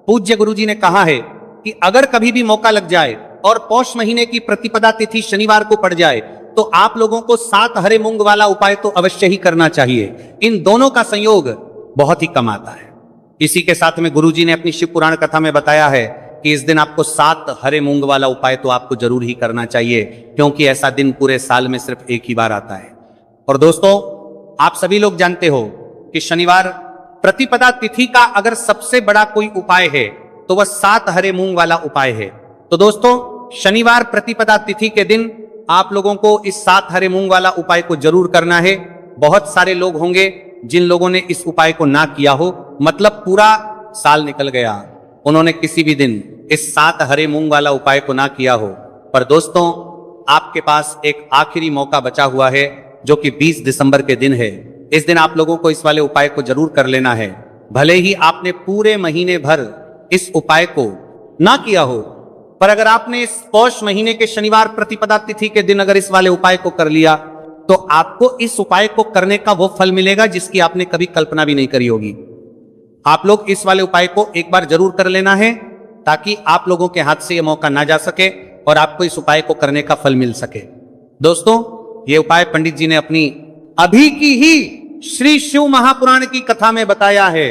पूज्य गुरुजी ने कहा है कि अगर कभी भी मौका लग जाए और पौष महीने की प्रतिपदा तिथि शनिवार को पड़ जाए तो आप लोगों को 7 हरे मूंग वाला उपाय तो अवश्य ही करना चाहिए। इन दोनों का संयोग बहुत ही कम आता है। इसी के साथ में गुरुजी ने अपनी शिव पुराण कथा में बताया है कि इस दिन आपको 7 हरे मूंग वाला उपाय तो आपको जरूर ही करना चाहिए, क्योंकि ऐसा दिन पूरे साल में सिर्फ एक ही बार आता है। और दोस्तों, आप सभी लोग जानते हो कि शनिवार प्रतिपदा तिथि का अगर सबसे बड़ा कोई उपाय है तो वह 7 हरे मूंग वाला उपाय है। तो दोस्तों, शनिवार प्रतिपदा तिथि के दिन आप लोगों को इस 7 हरे मूंग वाला उपाय को जरूर करना है। बहुत सारे लोग होंगे जिन लोगों ने इस उपाय को ना किया हो, मतलब पूरा साल निकल गया, उन्होंने किसी भी दिन इस 7 हरे मूंग वाला उपाय को ना किया हो। पर दोस्तों, आपके पास एक आखिरी मौका बचा हुआ है जो कि 20 दिसंबर के दिन है। इस दिन आप लोगों को इस वाले उपाय को जरूर कर लेना है। भले ही आपने पूरे महीने भर इस उपाय को ना किया हो, पर अगर आपने इस पौष महीने के शनिवार प्रतिपदा तिथि के दिन अगर इस वाले उपाय को कर लिया तो आपको इस उपाय को करने का वो फल मिलेगा जिसकी आपने कभी कल्पना भी नहीं करी होगी। आप लोग इस वाले उपाय को एक बार जरूर कर लेना है ताकि आप लोगों के हाथ से यह मौका ना जा सके और आपको इस उपाय को करने का फल मिल सके। दोस्तों, ये उपाय पंडित जी ने अपनी अभी की ही श्री शिव महापुराण की कथा में बताया है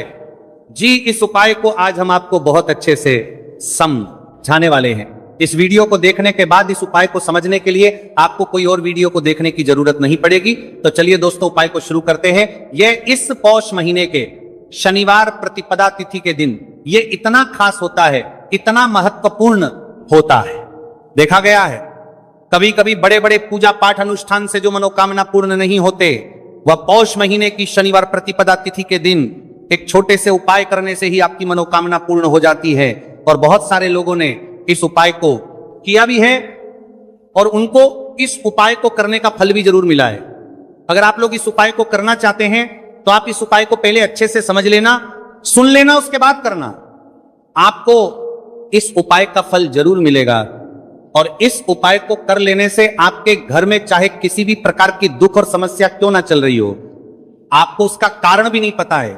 जी। इस उपाय को आज हम आपको बहुत अच्छे से समझाने वाले हैं। इस वीडियो को देखने के बाद इस उपाय को समझने के लिए आपको कोई और वीडियो को देखने की जरूरत नहीं पड़ेगी। तो चलिए दोस्तों, उपाय को शुरू करते हैं। यह इस पौष महीने के शनिवार प्रतिपदा तिथि के दिन ये इतना खास होता है, इतना महत्वपूर्ण होता है। देखा गया है कभी कभी बड़े बड़े पूजा पाठ अनुष्ठान से जो मनोकामना पूर्ण नहीं होते, वह पौष महीने की शनिवार प्रतिपदा तिथि के दिन एक छोटे से उपाय करने से ही आपकी मनोकामना पूर्ण हो जाती है। और बहुत सारे लोगों ने इस उपाय को किया भी है और उनको इस उपाय को करने का फल भी जरूर मिला है। अगर आप लोग इस उपाय को करना चाहते हैं तो आप इस उपाय को पहले अच्छे से समझ लेना, सुन लेना, उसके बाद करना। आपको इस उपाय का फल जरूर मिलेगा। और इस उपाय को कर लेने से आपके घर में चाहे किसी भी प्रकार की दुख और समस्या क्यों ना चल रही हो, आपको उसका कारण भी नहीं पता है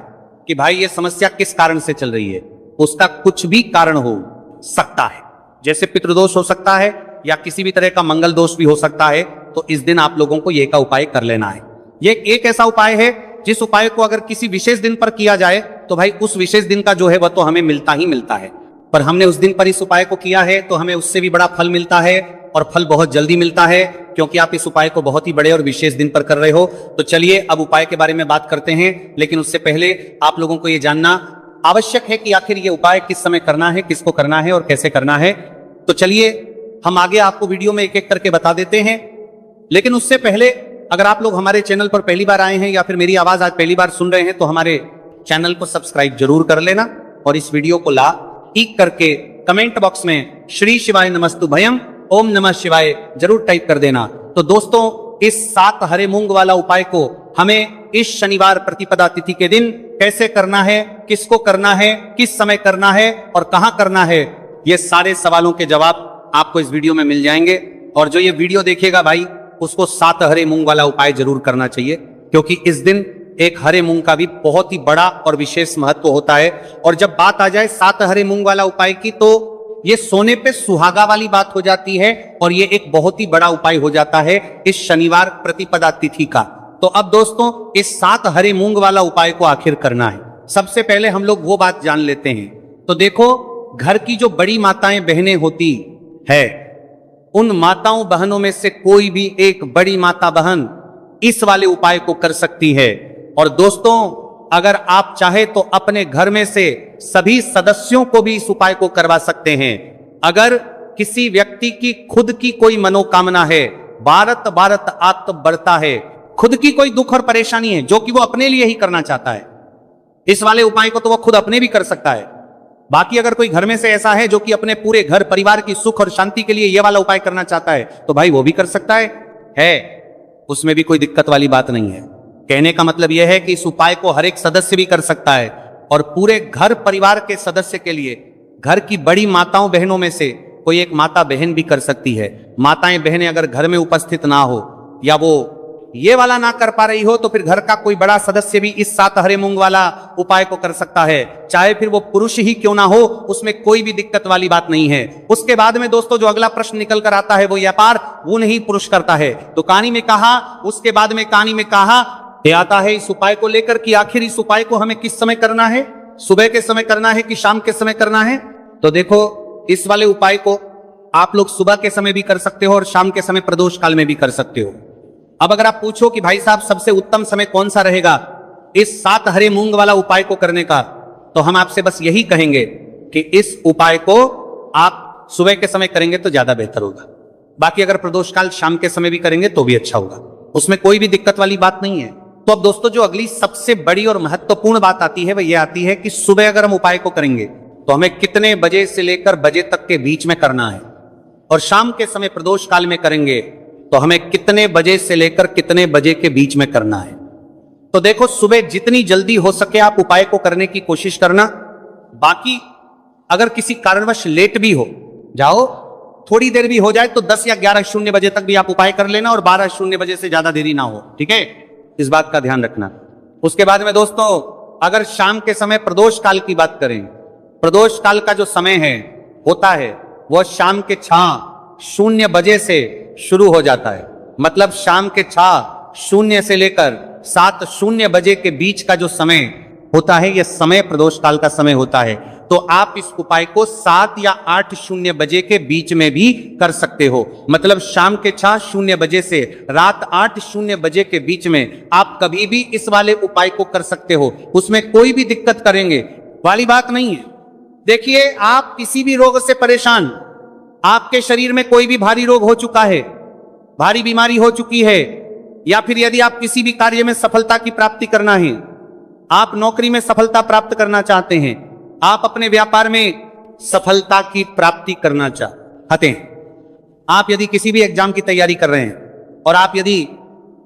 कि भाई ये समस्या किस कारण से चल रही है, उसका कुछ भी कारण हो सकता है। जैसे पितृदोष हो सकता है या किसी भी तरह का मंगल दोष भी हो सकता है। तो इस दिन आप लोगों को ये का उपाय कर लेना है। ये एक ऐसा उपाय है जिस उपाय को अगर किसी विशेष दिन पर किया जाए तो भाई उस विशेष दिन का जो है वह तो हमें मिलता ही मिलता है। पर हमने उस दिन पर इस उपाय को किया है तो हमें उससे भी बड़ा फल मिलता है और फल बहुत जल्दी मिलता है, क्योंकि आप इस उपाय को बहुत ही बड़े और विशेष दिन पर कर रहे हो। तो चलिए अब उपाय के बारे में बात करते हैं, लेकिन उससे पहले आप लोगों को यह जानना आवश्यक है कि आखिर ये उपाय किस समय करना है, किसको करना है और कैसे करना है। तो चलिए हम आगे आपको वीडियो में एक एक करके बता देते हैं। लेकिन उससे पहले अगर आप लोग हमारे चैनल पर पहली बार आए हैं या फिर मेरी आवाज आज पहली बार सुन रहे हैं तो हमारे चैनल को सब्सक्राइब जरूर कर लेना और इस वीडियो को लाइक करके कमेंट बॉक्स में श्री शिवाय नमस्तु भयम ओम नमः शिवाय जरूर टाइप कर देना। तो दोस्तों, इस 7 हरे मूंग वाला उपाय को हमें इस शनिवार प्रतिपदा तिथि के दिन कैसे करना है, किसको करना है, किस समय करना है और कहां करना है, ये सारे सवालों के जवाब आपको इस वीडियो में मिल जाएंगे। और जो ये वीडियो देखेगा भाई, उसको 7 हरे मूंग वाला उपाय जरूर करना चाहिए, क्योंकि इस दिन एक हरे मूंग का भी बहुत ही बड़ा और विशेष महत्व होता है। और जब बात आ जाए 7 हरे मूंग वाला उपाय की, तो ये सोने पे सुहागा वाली बात हो जाती है और ये एक बहुत ही बड़ा उपाय हो जाता है इस शनिवार प्रतिपदा तिथि का। तो अब दोस्तों, इस 7 हरे मूंग वाला उपाय को आखिर करना है। सबसे पहले हम लोग वो बात जान लेते हैं। तो देखो, घर की जो बड़ी माताएं बहनें होती है, उन माताओं बहनों में से कोई भी एक बड़ी माता बहन इस वाले उपाय को कर सकती है। और दोस्तों, अगर आप चाहे तो अपने घर में से सभी सदस्यों को भी इस उपाय को करवा सकते हैं। अगर किसी व्यक्ति की खुद की कोई मनोकामना है, भारत भारत आत्म बढ़ता है, खुद की कोई दुख और परेशानी है जो कि वो अपने लिए ही करना चाहता है, इस वाले उपाय को तो वो खुद अपने भी कर सकता है। बाकी अगर कोई घर में से ऐसा है जो कि अपने पूरे घर परिवार की सुख और शांति के लिए ये वाला उपाय करना चाहता है, तो भाई वो भी कर सकता है, उसमें भी कोई दिक्कत वाली बात नहीं है। कहने का मतलब यह है कि इस उपाय को हर एक सदस्य भी कर सकता है और पूरे घर परिवार के सदस्य के लिए घर की बड़ी माताओं बहनों में से कोई एक माता बहन भी कर सकती है। माताएं बहनें अगर घर में उपस्थित ना हो या वो ये वाला ना कर पा रही हो तो फिर घर का कोई बड़ा सदस्य भी इस 7 हरे मूंग वाला उपाय को कर सकता है, चाहे फिर वो पुरुष ही क्यों ना हो, उसमें कोई भी दिक्कत वाली बात नहीं है। उसके बाद में दोस्तों जो अगला प्रश्न निकल कर आता है वो व्यापार वो नहीं पुरुष करता है। तो कहानी में कहा, उसके बाद में कहानी में कहा आता है इस उपाय को लेकर कि आखिर इस उपाय को हमें किस समय करना है, सुबह के समय करना है कि शाम के समय करना है। तो देखो इस वाले उपाय को आप लोग सुबह के समय भी कर सकते हो और शाम के समय प्रदोष काल में भी कर सकते हो। अब अगर आप पूछो कि भाई साहब सबसे उत्तम समय कौन सा रहेगा इस 7 हरे मूंग वाला उपाय को करने का, तो हम आपसे बस यही कहेंगे कि इस उपाय को आप सुबह के समय करेंगे तो ज्यादा बेहतर होगा। बाकी अगर प्रदोष काल शाम के समय भी करेंगे तो भी अच्छा होगा, उसमें कोई भी दिक्कत वाली बात नहीं है। तो अब दोस्तों जो अगली सबसे बड़ी और महत्वपूर्ण बात आती है वह यह आती है कि सुबह अगर हम उपाय को करेंगे तो हमें कितने बजे से लेकर बजे तक के बीच में करना है, और शाम के समय प्रदोष काल में करेंगे तो हमें कितने बजे से लेकर कितने बजे के बीच में करना है। तो देखो सुबह जितनी जल्दी हो सके आप उपाय को करने की कोशिश करना। बाकी अगर किसी कारणवश लेट भी हो जाओ, थोड़ी देर भी हो जाए तो 10 या 11:00 बजे तक भी आप उपाय कर लेना और 12:00 बजे से ज्यादा देरी ना हो, ठीक है, इस बात का ध्यान रखना। उसके बाद में दोस्तों अगर शाम के समय प्रदोष काल की बात करें, प्रदोष काल का जो समय है होता है वह शाम के 6:00 बजे से शुरू हो जाता है। मतलब शाम के 6:00 से लेकर 7:00 बजे के बीच का जो समय होता है यह समय प्रदोष काल का समय होता है। तो आप इस उपाय को 7 या 8:00 बजे के बीच में भी कर सकते हो। मतलब शाम के 6:00 बजे से रात 8:00 बजे के बीच में आप कभी भी इस वाले उपाय को कर सकते हो, उसमें कोई भी दिक्कत करेंगे वाली बात नहीं है। देखिए आप किसी भी रोग से परेशान, आपके शरीर में कोई भी भारी रोग हो चुका है, भारी बीमारी हो चुकी है, या फिर यदि आप किसी भी कार्य में सफलता की प्राप्ति करना है, आप नौकरी में सफलता प्राप्त करना चाहते हैं, आप अपने व्यापार में सफलता की प्राप्ति करना चाहते हैं, आप यदि किसी भी एग्जाम की तैयारी कर रहे हैं और आप यदि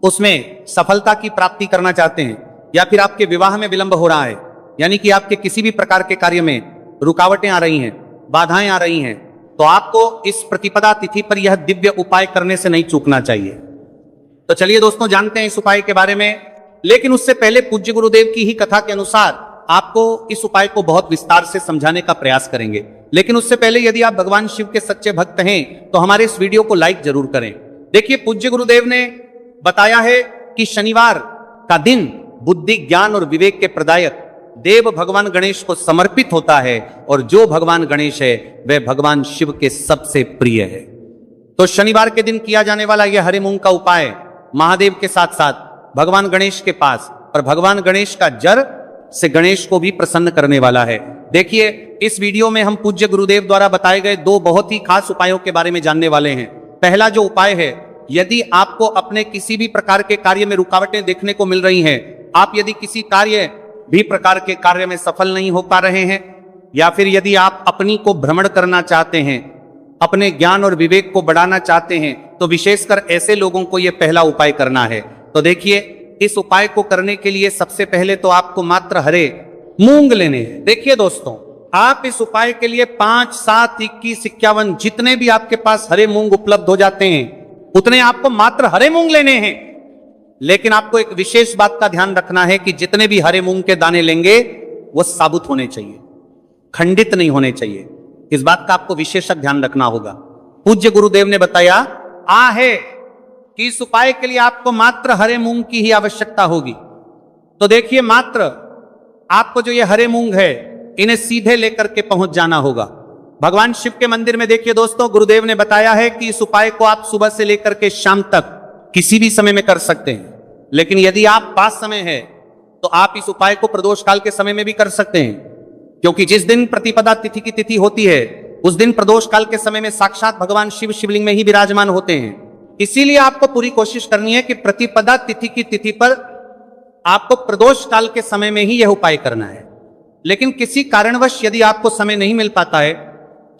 उसमें सफलता की प्राप्ति करना चाहते हैं, या फिर आपके विवाह में विलंब हो रहा है, यानी कि आपके किसी भी प्रकार के कार्य में रुकावटें आ रही हैं, बाधाएं आ रही हैं, तो आपको इस प्रतिपदा तिथि पर यह दिव्य उपाय करने से नहीं चूकना चाहिए। तो चलिए दोस्तों जानते हैं इस उपाय के बारे में, लेकिन उससे पहले पूज्य गुरुदेव की ही कथा के अनुसार आपको इस उपाय को बहुत विस्तार से समझाने का प्रयास करेंगे। लेकिन उससे पहले यदि आप भगवान शिव के सच्चे भक्त हैं तो हमारे इस वीडियो को लाइक जरूर करें। देखिए पूज्य गुरुदेव ने बताया है कि शनिवार का दिन बुद्धि ज्ञान और विवेक के प्रदायक देव भगवान गणेश को समर्पित होता है, और जो भगवान गणेश है वह भगवान शिव के सबसे प्रिय है। तो शनिवार के दिन किया जाने वाला यह हरे मूंग का उपाय महादेव के साथ साथ भगवान गणेश के पास और भगवान गणेश का जर से गणेश को भी प्रसन्न करने वाला है। देखिए इस वीडियो में हम पूज्य गुरुदेव द्वारा बताए गए 2 बहुत ही खास उपायों के बारे में जानने वाले हैं। पहला जो उपाय है, यदि आपको अपने किसी भी प्रकार के कार्य में रुकावटें देखने को मिल रही हैं, आप यदि किसी कार्य भी प्रकार के कार्य में सफल नहीं हो पा रहे हैं, या फिर यदि आप अपनी को भ्रमण करना चाहते हैं, अपने ज्ञान और विवेक को बढ़ाना चाहते हैं, तो विशेषकर ऐसे लोगों को यह पहला उपाय करना है। तो देखिए इस उपाय को करने के लिए सबसे पहले तो आपको मात्र हरे मूंग लेने हैं। देखिए दोस्तों आप इस उपाय के लिए 5, 7, 21, 51 जितने भी आपके पास हरे मूंग उपलब्ध हो जाते हैं उतने आपको मात्र हरे मूंग लेने हैं। लेकिन आपको एक विशेष बात का ध्यान रखना है कि जितने भी हरे मूंग के दाने लेंगे वो साबुत होने चाहिए, खंडित नहीं होने चाहिए। इस बात का आपको विशेषक ध्यान रखना होगा। पूज्य गुरुदेव ने बताया है कि इस उपाय के लिए आपको मात्र हरे मूंग की ही आवश्यकता होगी। तो देखिए मात्र आपको जो ये हरे मूंग है इन्हें सीधे लेकर के पहुंच जाना होगा भगवान शिव के मंदिर में। देखिए दोस्तों गुरुदेव ने बताया है कि इस उपाय को आप सुबह से लेकर के शाम तक किसी भी समय में कर सकते हैं, लेकिन यदि आप पास समय है तो आप इस उपाय को प्रदोष काल के समय में भी कर सकते हैं, क्योंकि जिस दिन प्रतिपदा तिथि की तिथि होती है उस दिन प्रदोष काल के समय में साक्षात भगवान शिव शिवलिंग में ही विराजमान होते हैं। इसीलिए आपको पूरी कोशिश करनी है कि प्रतिपदा तिथि की तिथि पर आपको प्रदोष काल के समय में ही यह उपाय करना है। लेकिन किसी कारणवश यदि आपको समय नहीं मिल पाता है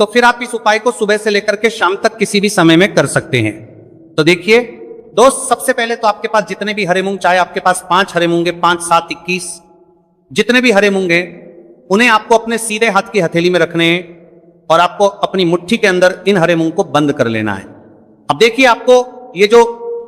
तो फिर आप इस उपाय को सुबह से लेकर के शाम तक किसी भी समय में कर सकते हैं। तो देखिए दोस्त सबसे पहले तो आपके पास जितने भी हरे मूंग, चाहे आपके पास 5 हरे मूंगे, 5, 7, 21 जितने भी हरे मूंगे, उन्हें आपको अपने सीधे हाथ की हथेली में रखने हैं और आपको अपनी मुट्ठी के अंदर इन हरे मूंग को बंद कर लेना है। अब देखिए आपको ये जो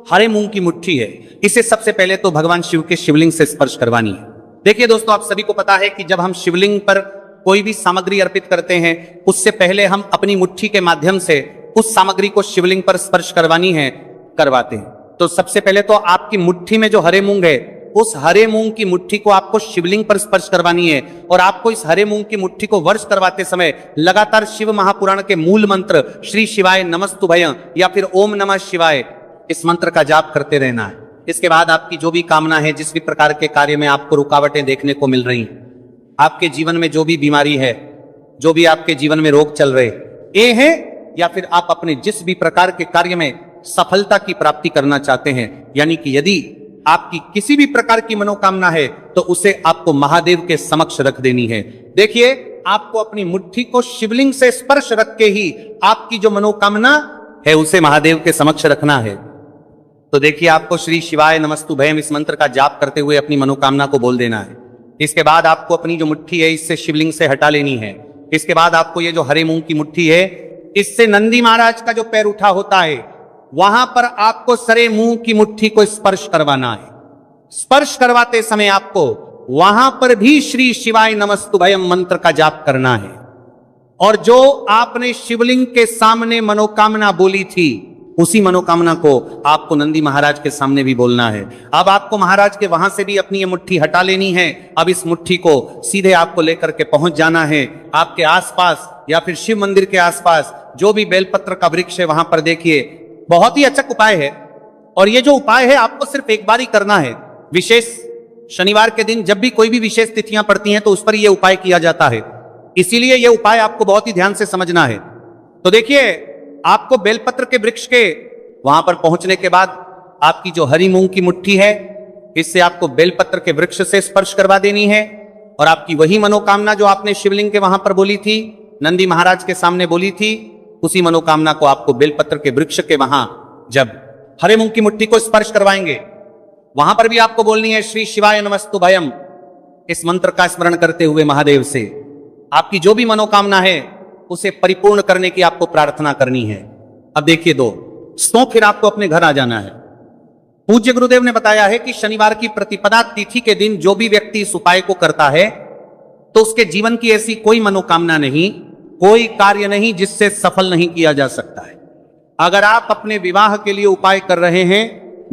हरे मूंग की मुट्ठी है, इसे सबसे पहले तो भगवान शिव के शिवलिंग से स्पर्श करवानी है। देखिए दोस्तों, आप सभी को पता है कि जब हम शिवलिंग पर कोई भी सामग्री अर्पित करते हैं, उससे पहले हम अपनी मुट्ठी के माध्यम से उस सामग्री को शिवलिंग पर स्पर्श करवाते हैं। तो सबसे पहले तो आपकी मुट्ठी में जो हरे मूंग है, उस हरे मूंग की मुट्ठी को आपको शिवलिंग पर स्पर्श करवानी है। और आपको इस हरे मूंग की मुट्ठी को वर्ष करवाते समय लगातार शिव महापुराण के मूल मंत्र श्री शिवाय नमस्तुभयं या फिर ओम नमः शिवाय, इस मंत्र का जाप करते रहना है। इसके बाद आपकी जो भी कामना है, जिस भी प्रकार के कार्य में आपको रुकावटें देखने को मिल रही, आपके जीवन में जो भी बीमारी है, जो भी आपके जीवन में रोग चल रहे ये है, या फिर आप अपने जिस भी प्रकार के कार्य में सफलता की प्राप्ति करना चाहते हैं, यानी कि यदि आपकी किसी भी प्रकार की मनोकामना है तो उसे आपको महादेव के समक्ष रख देनी है। देखिए, आपको अपनी मुट्ठी को शिवलिंग से स्पर्श रख के ही आपकी जो मनोकामना है उसे महादेव के समक्ष रखना है। तो देखिए, आपको श्री शिवाय नमस्तुभयं इस मंत्र का जाप करते हुए अपनी मनोकामना को बोल देना है। इसके बाद आपको अपनी जो मुट्ठी है इससे शिवलिंग से हटा लेनी है। इसके बाद आपको ये जो हरे मूंग की मुट्ठी है, इससे नंदी महाराज का जो पैर उठा होता है वहां पर आपको सरे मूंग की मुट्ठी को स्पर्श करवाना है। स्पर्श करवाते समय आपको वहां पर भी श्री शिवाय नमस्तुभयं मंत्र का जाप करना है। और जो आपने शिवलिंग के सामने मनोकामना बोली थी, उसी मनोकामना को आपको नंदी महाराज के सामने भी बोलना है। अब आपको महाराज के वहां से भी अपनी ये मुट्ठी हटा लेनी है। अब इस मुट्ठी को सीधे आपको लेकर के पहुंच जाना है आपके आसपास या फिर शिव मंदिर के आसपास जो भी बेलपत्र का वृक्ष है वहां पर। देखिए, बहुत ही अचक उपाय है, और ये जो उपाय है आपको सिर्फ एक बार ही करना है। विशेष शनिवार के दिन जब भी कोई भी विशेष तिथियां पड़ती हैं तो उस पर यह उपाय किया जाता है, इसीलिए यह उपाय आपको बहुत ही ध्यान से समझना है। तो देखिए, आपको बेलपत्र के वृक्ष के वहां पर पहुंचने के बाद आपकी जो हरी मूंग की मुट्ठी है, इससे आपको बेलपत्र के वृक्ष से स्पर्श करवा देनी है। और आपकी वही मनोकामना जो आपने शिवलिंग के वहां पर बोली थी, नंदी महाराज के सामने बोली थी, उसी मनोकामना को आपको बेलपत्र के वृक्ष के वहां जब हरे मूंग की मुट्ठी को स्पर्श करवाएंगे, वहां पर भी आपको बोलनी है श्री शिवाय नमस्तुभयं इस मंत्र का स्मरण करते हुए महादेव से आपकी जो भी मनोकामना है उसे परिपूर्ण करने की आपको प्रार्थना करनी है। अब देखिए दोस्तों, फिर आपको अपने घर आ जाना है। पूज्य गुरुदेव ने बताया है कि शनिवार की प्रतिपदा तिथि के दिन जो भी व्यक्ति इस उपाय को करता है तो उसके जीवन की ऐसी कोई मनोकामना नहीं, कोई कार्य नहीं जिससे सफल नहीं किया जा सकता है। अगर आप अपने विवाह के लिए उपाय कर रहे हैं,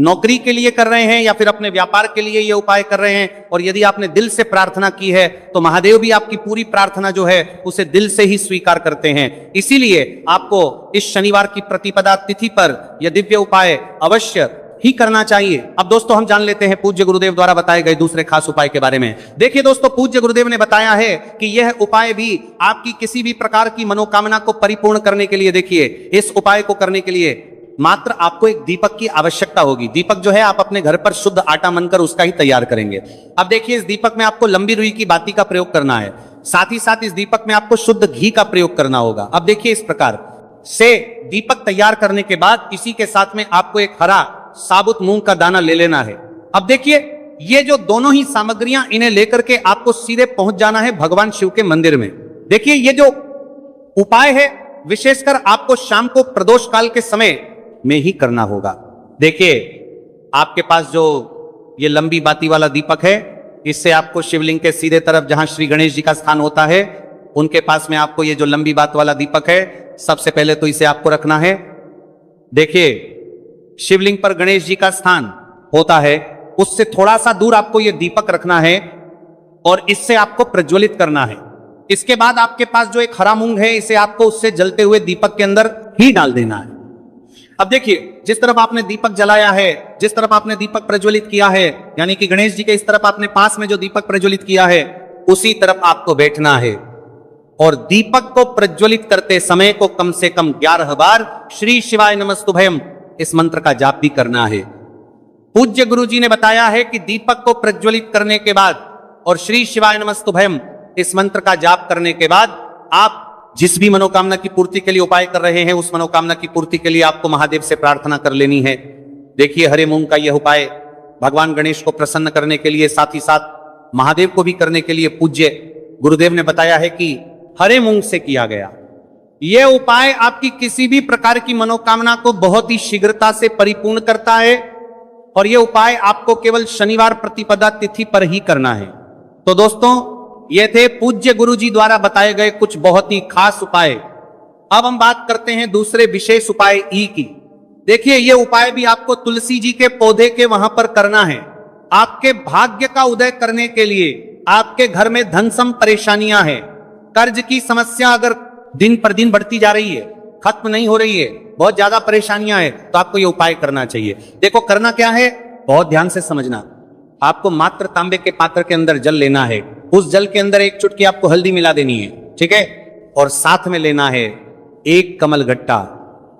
नौकरी के लिए कर रहे हैं, या फिर अपने व्यापार के लिए ये उपाय कर रहे हैं, और यदि आपने दिल से प्रार्थना की है तो महादेव भी आपकी पूरी प्रार्थना जो है उसे दिल से ही स्वीकार करते हैं। इसीलिए आपको इस शनिवार की प्रतिपदा तिथि पर यह दिव्य उपाय अवश्य ही करना चाहिए। अब दोस्तों, हम जान लेते हैं पूज्य गुरुदेव द्वारा बताए गए दूसरे खास उपाय के बारे में। देखिए दोस्तों, पूज्य गुरुदेव ने बताया है कि यह उपाय भी आपकी किसी भी प्रकार की मनोकामना को परिपूर्ण करने के लिए, देखिए, इस उपाय को करने के लिए मात्र आपको एक दीपक की आवश्यकता होगी। दीपक जो है आप अपने घर पर शुद्ध आटा मनकर उसका ही तैयार करेंगे। अब देखिए, इस दीपक में आपको लंबी रुई की बाती का प्रयोग करना है, साथ ही साथ इस दीपक में आपको शुद्ध घी का प्रयोग करना होगा। अब देखिए, इस प्रकार से दीपक तैयार करने के बाद इसी के साथ में आपको एक हरा साबुत मूंग का दाना ले लेना है। अब देखिए, ये जो दोनों ही सामग्रियां, इन्हें लेकर के आपको सीधे पहुंच जाना है भगवान शिव के मंदिर में। देखिए, ये जो उपाय है विशेषकर आपको शाम को प्रदोष काल के समय में ही करना होगा। देखिए, आपके पास जो ये लंबी बाती वाला दीपक है, इससे आपको शिवलिंग के सीधे तरफ जहां श्री गणेश जी का स्थान होता है, उनके पास में आपको ये जो लंबी बात वाला दीपक है, सबसे पहले तो इसे आपको रखना है। देखिए, शिवलिंग पर गणेश जी का स्थान होता है, उससे थोड़ा सा दूर आपको यह दीपक रखना है और इससे आपको प्रज्वलित करना है। इसके बाद आपके पास जो एक हरा मूंग है, इसे आपको उससे जलते हुए दीपक के अंदर ही डाल देना है। अब देखिए, जिस तरफ आपने दीपक जलाया है, जिस तरफ आपने दीपक प्रज्वलित किया है, यानी कि गणेश जी के इस तरफ आपने पास में जो दीपक प्रज्वलित किया है, उसी तरफ आपको बैठना है और दीपक को प्रज्वलित करते समय को कम से कम 11 बार श्री शिवाय नमस्तुभयं इस मंत्र का जाप भी करना है। पूज्य गुरु जी ने बताया है कि दीपक को प्रज्वलित करने के बाद और श्री शिवाय नमस्तुभयं इस मंत्र का जाप करने के बाद आप जिस भी मनोकामना की पूर्ति के लिए उपाय कर रहे हैं, उस मनोकामना की पूर्ति के लिए आपको महादेव से प्रार्थना कर लेनी है। देखिए, हरे मूंग का यह उपाय भगवान गणेश को प्रसन्न करने के लिए, साथ ही साथ महादेव को भी करने के लिए पूज्य गुरुदेव ने बताया है कि हरे मूंग से किया गया। यह उपाय आपकी किसी भी प्रकार की मनोकामना को बहुत ही शीघ्रता से परिपूर्ण करता है और यह उपाय आपको केवल शनिवार प्रतिपदा तिथि पर ही करना है। तो दोस्तों, ये थे पूज्य गुरु जी द्वारा बताए गए कुछ बहुत ही खास उपाय। अब हम बात करते हैं दूसरे विशेष उपाय ई की। देखिए, यह उपाय भी आपको तुलसी जी के पौधे के वहां पर करना है। आपके भाग्य का उदय करने के लिए आपके घर में धन सम परेशानियां हैं, कर्ज की समस्या अगर दिन पर दिन बढ़ती जा रही है, खत्म नहीं हो रही है, बहुत ज्यादा परेशानियां हैं, तो आपको यह उपाय करना चाहिए। देखो, करना क्या है, बहुत ध्यान से समझना। आपको मात्र तांबे के पात्र के अंदर जल लेना है। उस जल के अंदर एक चुटकी आपको हल्दी मिला देनी है, ठीक है, और साथ में लेना है एक कमल गट्टा।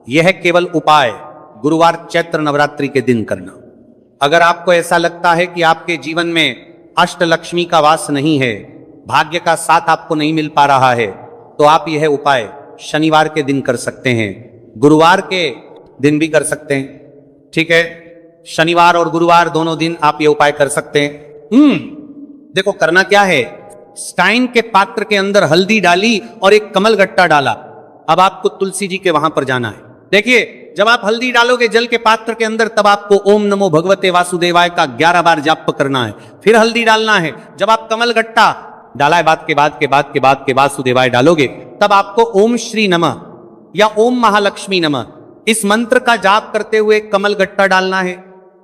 यह केवल उपाय गुरुवार चैत्र नवरात्रि के दिन करना। अगर आपको ऐसा लगता है कि आपके जीवन में अष्टलक्ष्मी का वास नहीं है, भाग्य का साथ आपको नहीं मिल पा रहा है, तो आप यह उपाय शनिवार के दिन कर सकते हैं, गुरुवार के दिन भी कर सकते हैं, ठीक है। शनिवार और गुरुवार दोनों दिन आप ये उपाय कर सकते हैं। देखो, करना क्या है, स्टाइन के पात्र के अंदर हल्दी डाली और एक कमल गट्टा डाला। अब आपको तुलसी जी के वहां पर जाना है। देखिए, जब आप हल्दी डालोगे जल के पात्र के अंदर, तब आपको ओम नमो भगवते वासुदेवाय का 11 बार जाप करना है। फिर हल्दी डालना है। जब आप कमल गट्टा डाला है बाद के वासुदेवाय डालोगे, तब आपको ओम श्री नमः या ओम महालक्ष्मी नमः इस मंत्र का जाप करते हुए कमल गट्टा डालना है।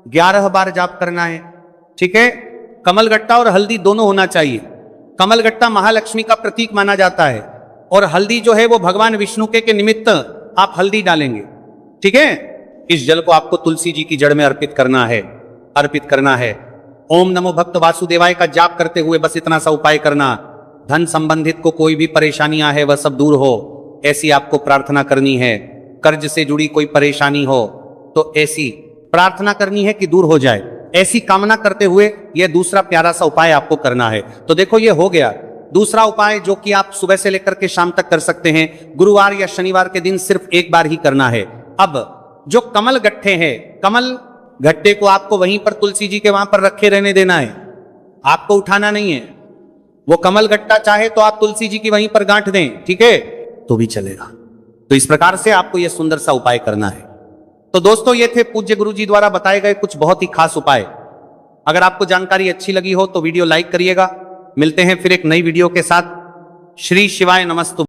11 बार जाप करना है, ठीक है। कमल गट्टा और हल्दी दोनों होना चाहिए। कमल गट्टा महालक्ष्मी का प्रतीक माना जाता है और हल्दी जो है वो भगवान विष्णु के निमित्त आप हल्दी डालेंगे, ठीक है। इस जल को आपको तुलसी जी की जड़ में अर्पित करना है। ओम नमो भक्त वासुदेवाय का जाप करते हुए बस इतना सा उपाय करना। धन संबंधित को कोई भी परेशानियां है वह सब दूर हो, ऐसी आपको प्रार्थना करनी है। कर्ज से जुड़ी कोई परेशानी हो तो ऐसी प्रार्थना करनी है कि दूर हो जाए, ऐसी कामना करते हुए यह दूसरा प्यारा सा उपाय आपको करना है। तो देखो, यह हो गया दूसरा उपाय, जो कि आप सुबह से लेकर के शाम तक कर सकते हैं। गुरुवार या शनिवार के दिन सिर्फ एक बार ही करना है। अब जो कमल गट्ठे हैं, कमल गट्टे को आपको वहीं पर तुलसी जी के वहां पर रखे रहने देना है, आपको उठाना नहीं है। वो कमल गट्टा चाहे तो आप तुलसी जी की वहीं पर गांठ दें, ठीक है, तो भी चलेगा। तो इस प्रकार से आपको यह सुंदर सा उपाय करना है। तो दोस्तों, ये थे पूज्य गुरु जी द्वारा बताए गए कुछ बहुत ही खास उपाय। अगर आपको जानकारी अच्छी लगी हो तो वीडियो लाइक करिएगा। मिलते हैं फिर एक नई वीडियो के साथ। श्री शिवाय नमस्तु।